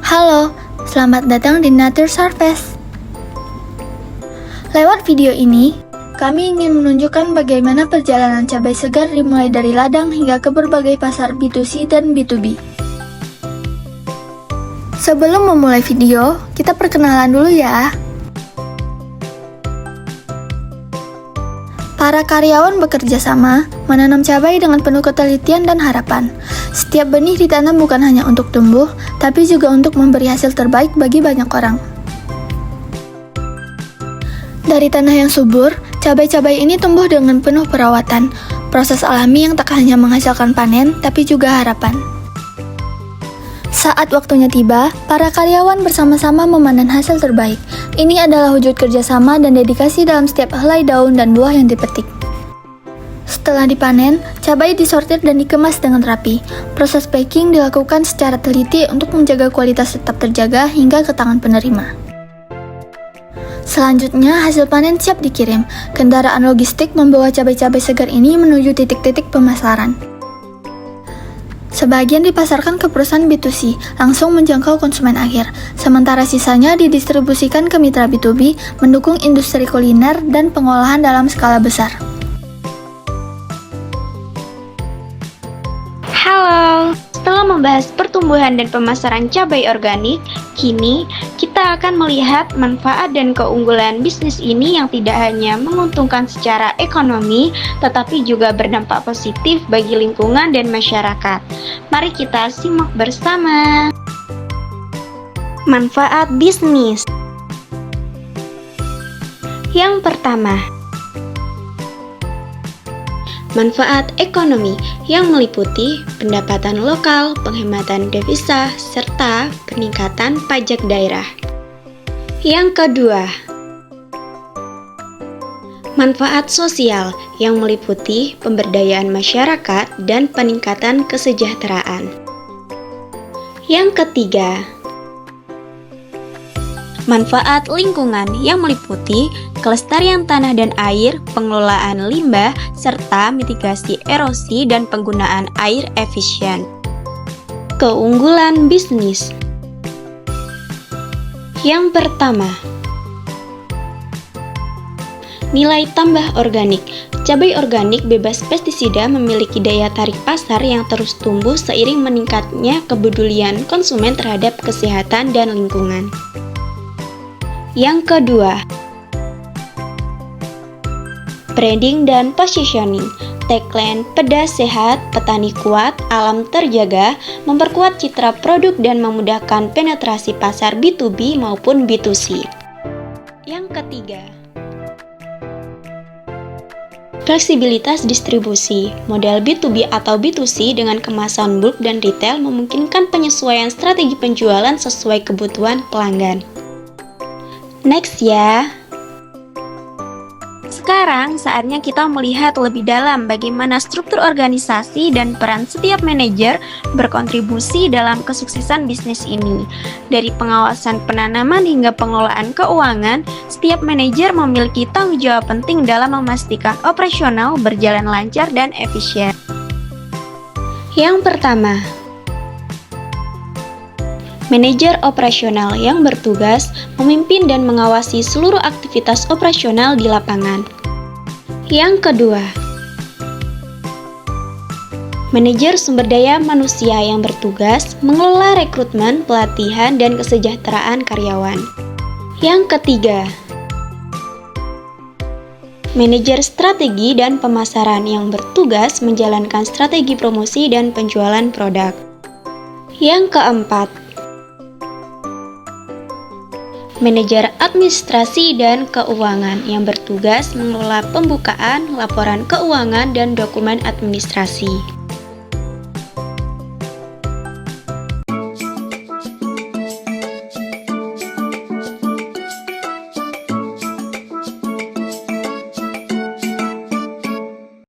Halo, selamat datang di Nature Surface. Lewat video ini, kami ingin menunjukkan bagaimana perjalanan cabai segar dimulai dari ladang hingga ke berbagai pasar B2C dan B2B. Sebelum memulai video, kita perkenalan dulu ya. Para karyawan bekerja sama, menanam cabai dengan penuh ketelitian dan harapan. Setiap benih ditanam bukan hanya untuk tumbuh, tapi juga untuk memberi hasil terbaik bagi banyak orang. Dari tanah yang subur, cabai-cabai ini tumbuh dengan penuh perawatan, proses alami yang tak hanya menghasilkan panen, tapi juga harapan. Saat waktunya tiba, para karyawan bersama-sama memanen hasil terbaik. Ini adalah wujud kerjasama dan dedikasi dalam setiap helai daun dan buah yang dipetik. Setelah dipanen, cabai disortir dan dikemas dengan rapi. Proses packing dilakukan secara teliti untuk menjaga kualitas tetap terjaga hingga ke tangan penerima. Selanjutnya, hasil panen siap dikirim. Kendaraan logistik membawa cabai-cabai segar ini menuju titik-titik pemasaran. Sebagian dipasarkan ke perusahaan B2C, langsung menjangkau konsumen akhir. Sementara sisanya didistribusikan ke mitra B2B, mendukung industri kuliner dan pengolahan dalam skala besar. Halo, setelah membahas pertumbuhan dan pemasaran cabai organik, kini kita akan melihat manfaat dan keunggulan bisnis ini yang tidak hanya menguntungkan secara ekonomi, tetapi juga berdampak positif bagi lingkungan dan masyarakat. Mari kita simak bersama. Manfaat bisnis. Yang pertama, manfaat ekonomi yang meliputi pendapatan lokal, penghematan devisa, serta peningkatan pajak daerah. Yang kedua, manfaat sosial yang meliputi pemberdayaan masyarakat dan peningkatan kesejahteraan. Yang ketiga, manfaat lingkungan yang meliputi kelestarian tanah dan air, pengelolaan limbah, serta mitigasi erosi dan penggunaan air efisien. Keunggulan bisnis. Yang pertama, nilai tambah organik. Cabai organik bebas pestisida memiliki daya tarik pasar yang terus tumbuh seiring meningkatnya kepedulian konsumen terhadap kesehatan dan lingkungan. Yang kedua, branding dan positioning. Tagline pedas sehat, petani kuat, alam terjaga memperkuat citra produk dan memudahkan penetrasi pasar B2B maupun B2C. Yang ketiga, fleksibilitas distribusi. Model B2B atau B2C dengan kemasan bulk dan retail memungkinkan penyesuaian strategi penjualan sesuai kebutuhan pelanggan. Next ya. Sekarang saatnya kita melihat lebih dalam bagaimana struktur organisasi dan peran setiap manajer berkontribusi dalam kesuksesan bisnis ini. Dari pengawasan penanaman hingga pengelolaan keuangan, setiap manajer memiliki tanggung jawab penting dalam memastikan operasional berjalan lancar dan efisien. Yang pertama, manajer operasional yang bertugas memimpin dan mengawasi seluruh aktivitas operasional di lapangan. Yang kedua, manajer sumber daya manusia yang bertugas mengelola rekrutmen, pelatihan, dan kesejahteraan karyawan. Yang ketiga, manajer strategi dan pemasaran yang bertugas menjalankan strategi promosi dan penjualan produk. Yang keempat, manajer administrasi dan keuangan yang bertugas mengelola pembukaan, laporan keuangan, dan dokumen administrasi.